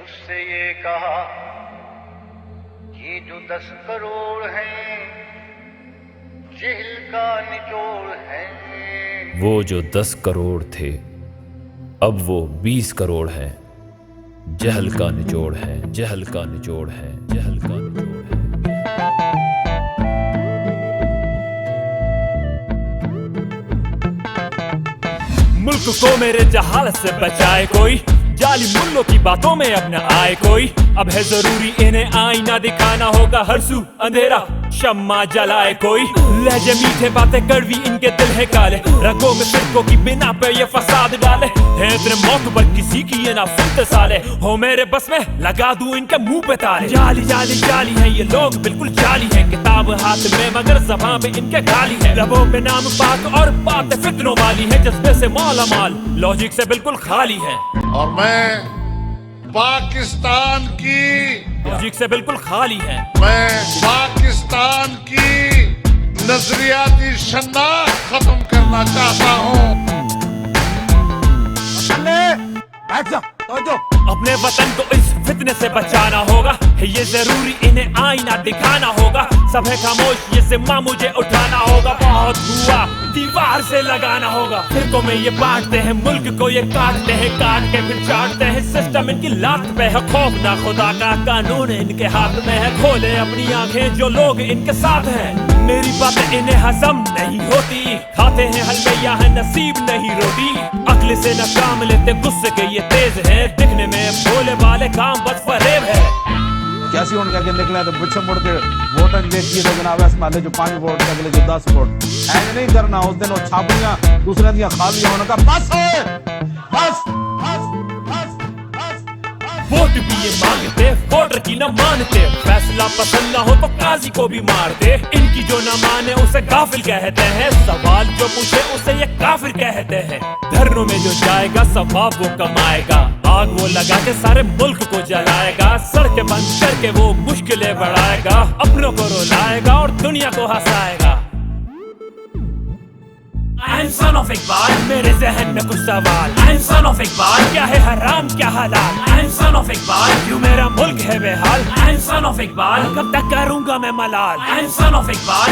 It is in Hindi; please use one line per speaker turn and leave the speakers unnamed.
उससे ये कहा, ये जो 10 करोड़ हैं जेल का निचोड़ है।
वो जो 10 करोड़ थे अब वो 20 करोड़ हैं। जहल का निचोड़ है, जहल का निचोड़ है, जहल का निचोड़ है। मुल्क को मेरे जहालत से बचाए कोई, जाली मुल्लों की बातों में अब न आए कोई। अब है जरूरी इन्हें आईना दिखाना होगा, हर सू अंधेरा शम्मा जलाए कोई। लहजे मीठे बातें कड़वी इनके दिल है काले, रंगों में फिरकों की बिना पे ये फसाद डाले। है इतने मौत पर किसी की ये ना सुनते साले, हो मेरे बस में लगा दूं इनके मुंह पे ताले। जाली जाली जाली है ये लोग, बिल्कुल जाली है। किताब हाथ में मगर ज़बान पे इनके गाली है। लबों पे नाम पाक और बातें फितनों वाली है, जज्बे से माला माल लॉजिक से बिल्कुल खाली है।
और मैं पाकिस्तान की
लॉजिक से बिल्कुल खाली है।
मैं पाकिस्तान की नजरियाती शनाख्त खत्म करना चाहता हूँ।
अपने वतन को इस फितने से बचाना होगा, ये जरूरी इन्हें आईना दिखाना होगा। सब है खामोश ये सिम्मा मुझे उठाना होगा, बहुत हुआ दीवार से लगाना होगा। फिरकों में ये बांटते हैं मुल्क को, ये काटते हैं काट के फिर चाटते हैं। सिस्टम इनकी लात पे है, खौफ ना खुदा का कानून इनके हाथ में है। खोले अपनी आंखें जो लोग इनके साथ हैं, मेरी बातें इन्हें हजम नहीं होती। खाते हैं हलवे या है नसीब नहीं रोटी। अक्ल से न काम लेते गुस्से के ये तेज है, दिखने में भोले वाले काम बस फरेब है।
कैसी उनका के निकले तो पीछे मुड़ के वोटन देखिए तो जनाब ऐसे माले जो 5 वोट अगले जो 10 वोट ऐसे नहीं करना। उस दिन वो छापियां दूसरे दिया खाली होने का बस है, बस बस बस बस।
वोट भी ये मांगते, वोटर की न मानते। फैसला पसंद न हो तो काजी को भी मार दे। इनकी जो न माने उसे काफिर कहते हैं, सवाल जो पूछे उसे ये काफिर कहते हैं। धरनों में जो जाएगा सवाब वो कमाएगा, आग वो लगा के सारे मुल्क को जलाएगा। सड़कें बंद करके वो मुश्किलें बढ़ाएगा, अपनों को रुलाएगा और दुनिया को हंसाएगा। I'm son of इकबाल, मेरे जहन में कुछ सवाल। I'm son of इकबाल, क्या है हराम क्या हलाल। I'm son of इकबाल, क्यों मेरा मुल्क है बेहाल। I'm son of इकबाल, कब तक करूंगा मैं मलाल। I'm son of Iqbal.